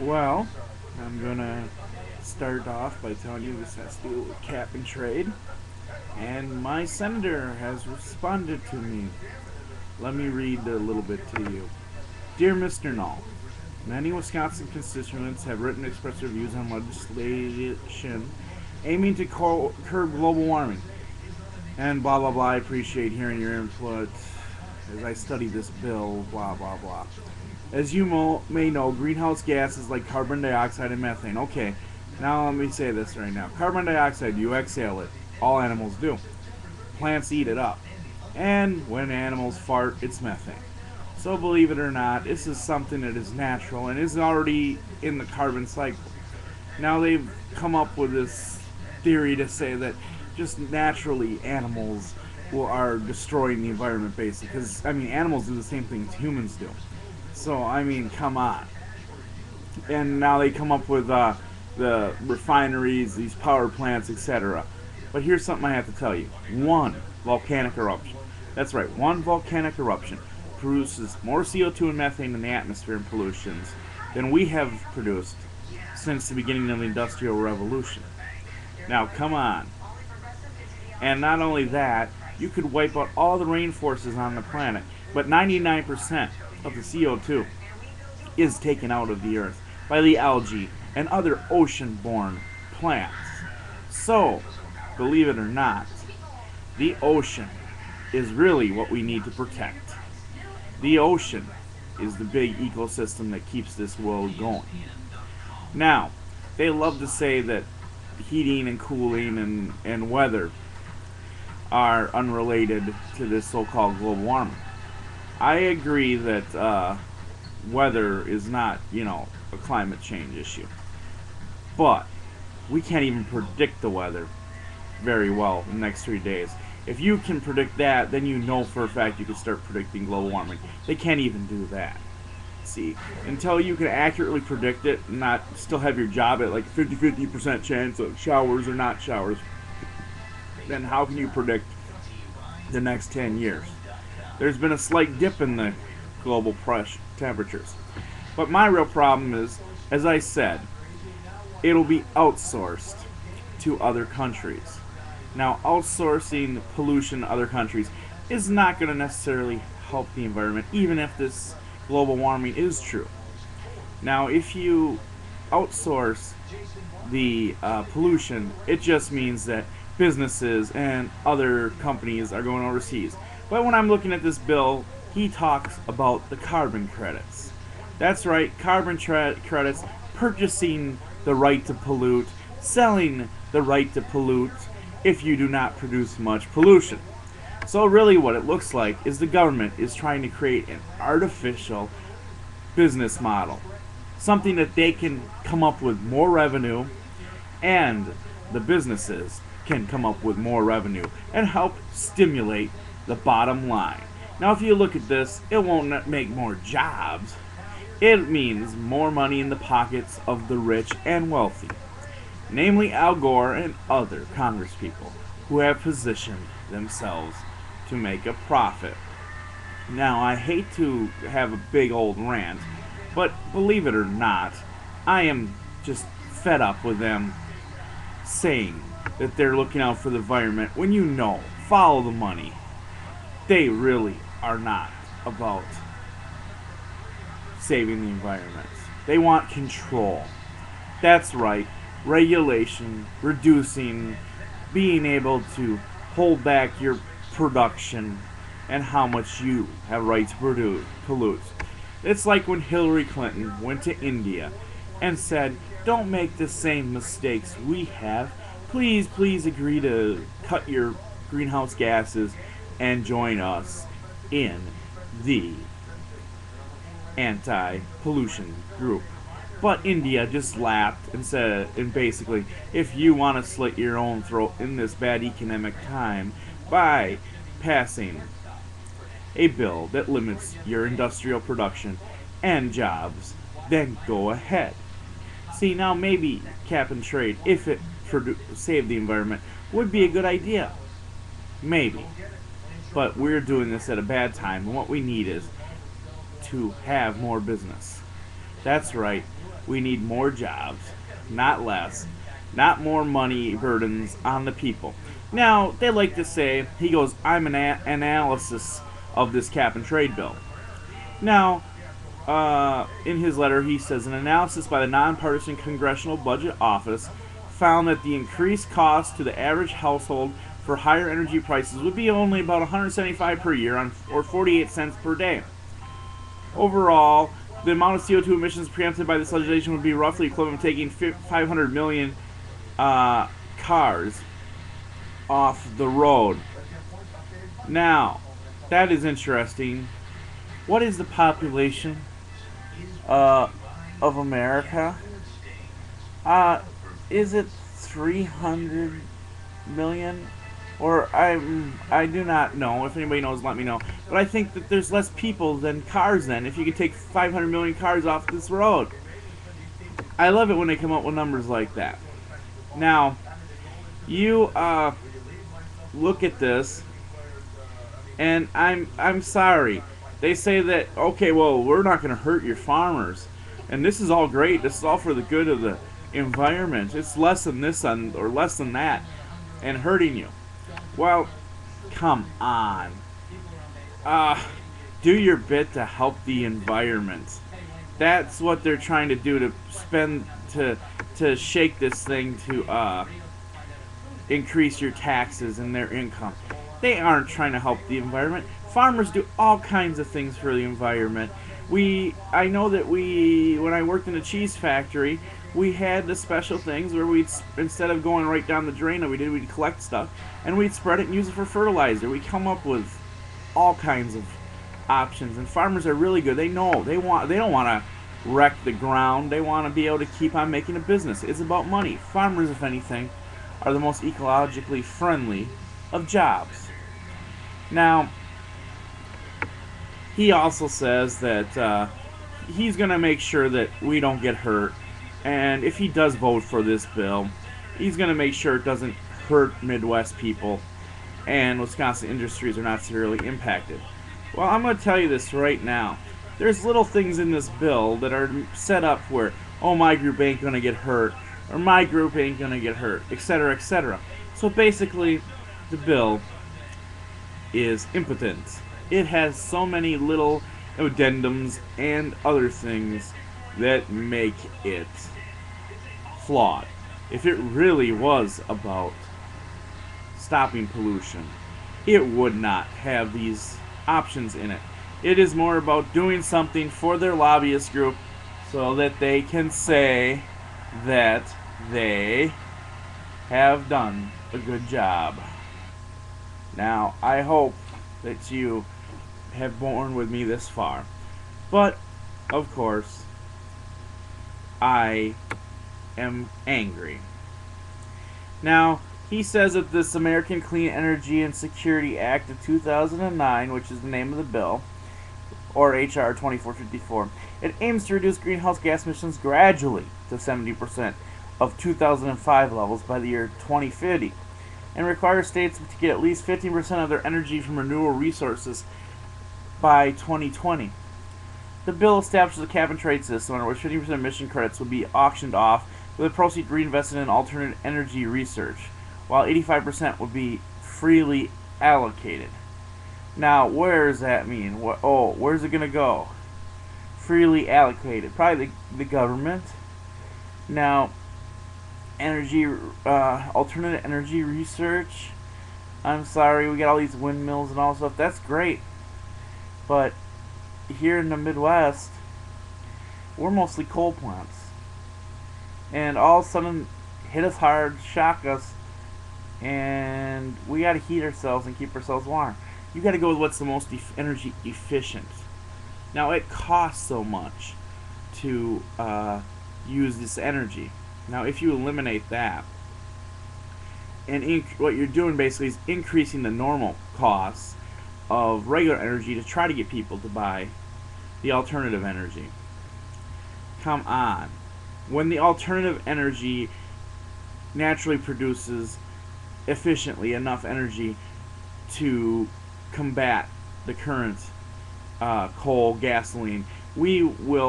Well, I'm gonna start off by telling you this has to do with cap and trade, and my senator has responded to me. Let me read a little bit to you. Dear Mr. Null, many Wisconsin constituents have written to express their views on legislation aiming to curb global warming. And blah blah blah. I appreciate hearing your input as I study this bill. Blah blah blah. As you may know, greenhouse gases like carbon dioxide and methane. Okay, now let me say this right now. Carbon dioxide, you exhale it. All animals do. Plants eat it up. And when animals fart, it's methane. So believe it or not, this is something that is natural and is already in the carbon cycle. Now they've come up with this theory to say that just naturally animals are destroying the environment basically. Because, I mean, animals do the same things humans do. So, I mean, come on. And now they come up with the refineries, these power plants, etc. But here's something I have to tell you. One volcanic eruption. That's right, one volcanic eruption produces more CO2 and methane in the atmosphere and pollutions than we have produced since the beginning of the Industrial Revolution. Now, come on. And not only that, you could wipe out all the rainforests on the planet, but 99% of the CO2 is taken out of the earth by the algae and other ocean-borne plants. So, believe it or not, the ocean is really what we need to protect. The ocean is the big ecosystem that keeps this world going. Now, they love to say that heating and cooling and weather are unrelated to this so-called global warming. I agree that weather is not, a climate change issue. But we can't even predict the weather very well in the next 3 days. If you can predict that, then you know for a fact you can start predicting global warming. They can't even do that. See, until you can accurately predict it and not still have your job at like 50% chance of showers or not showers, then how can you predict the next 10 years? There's been a slight dip in the global temperatures. But my real problem is, as I said, it'll be outsourced to other countries. Now, outsourcing pollution to other countries is not going to necessarily help the environment, even if this global warming is true. Now, if you outsource the pollution, it just means that businesses and other companies are going overseas. But when I'm looking at this bill, he talks about the carbon credits. That's right, carbon credits, purchasing the right to pollute, selling the right to pollute if you do not produce much pollution. So really what it looks like is the government is trying to create an artificial business model. Something that they can come up with more revenue, and the businesses can come up with more revenue and help stimulate the bottom line. Now if you look at this, it won't make more jobs. It means more money in the pockets of the rich and wealthy, namely Al Gore and other congresspeople who have positioned themselves to make a profit. Now, I hate to have a big old rant, but believe it or not, I am just fed up with them saying that they're looking out for the environment when you know, follow the money. They really are not about saving the environment. They want control. That's right, regulation, reducing, being able to hold back your production and how much you have right to pollute. It's like when Hillary Clinton went to India and said, don't make the same mistakes we have. Please agree to cut your greenhouse gases and join us in the anti-pollution group. But India just laughed and said, and basically, if you want to slit your own throat in this bad economic time by passing a bill that limits your industrial production and jobs, then go ahead. See, now maybe cap and trade, if it saved the environment, would be a good idea. Maybe. But we're doing this at a bad time, and what we need is to have more business. That's right. We need more jobs, not less, not more money burdens on the people. Now, they like to say, he goes, I'm an analysis of this cap and trade bill. Now, in his letter, he says an analysis by the nonpartisan Congressional Budget Office found that the increased cost to the average household for higher energy prices would be only about $175 per year or 48 cents per day. Overall, the amount of CO2 emissions preempted by this legislation would be roughly equivalent to taking 500 million cars off the road. Now, that is interesting. What is the population of America? Is it 300 million? Or I do not know. If anybody knows, let me know. But I think that there's less people than cars then, if you could take 500 million cars off this road. I love it when they come up with numbers like that. Now, you look at this, and I'm sorry. They say that, okay, well, we're not going to hurt your farmers. And this is all great. This is all for the good of the environment. It's less than this or less than that and hurting you. Well, come on. Do your bit to help the environment. That's what they're trying to do, to shake this thing to increase your taxes and their income. They aren't trying to help the environment. Farmers do all kinds of things for the environment. I know that when I worked in a cheese factory, we had the special things where instead of going right down the drain we'd collect stuff and we'd spread it and use it for fertilizer. We come up with all kinds of options, and farmers are really good. They know they don't want to wreck the ground. They want to be able to keep on making a business. It's about money. Farmers, if anything, are the most ecologically friendly of jobs. Now, he also says that he's going to make sure that we don't get hurt. And if he does vote for this bill, he's going to make sure it doesn't hurt Midwest people and Wisconsin industries are not severely impacted. Well, I'm going to tell you this right now. There's little things in this bill that are set up where, oh, my group ain't going to get hurt, or my group ain't going to get hurt, etc., etc. So basically, the bill is impotent. It has so many little addendums and other things that make it flawed. If it really was about stopping pollution, it would not have these options in it. It is more about doing something for their lobbyist group so that they can say that they have done a good job. Now, I hope that you have borne with me this far. But, of course, I am angry. Now, he says that this American Clean Energy and Security Act of 2009, which is the name of the bill, or H.R. 2454, it aims to reduce greenhouse gas emissions gradually to 70% of 2005 levels by the year 2050, and requires states to get at least 15% of their energy from renewable resources by 2020. The bill establishes a cap and trade system under which 50% emission credits would be auctioned off, with the proceeds reinvested in alternate energy research, while 85% would be freely allocated. Now, where does that mean? Where's it going to go? Freely allocated. Probably the government. Now, alternate energy research. I'm sorry, we got all these windmills and all stuff. That's great. But here in the Midwest, we're mostly coal plants. And all of a sudden, hit us hard, shock us, and we got to heat ourselves and keep ourselves warm. You got to go with what's the most energy efficient. Now, it costs so much to use this energy. Now, if you eliminate that, and what you're doing basically is increasing the normal costs of regular energy to try to get people to buy the alternative energy. Come on. When the alternative energy naturally produces efficiently enough energy to combat the current coal, gasoline, we will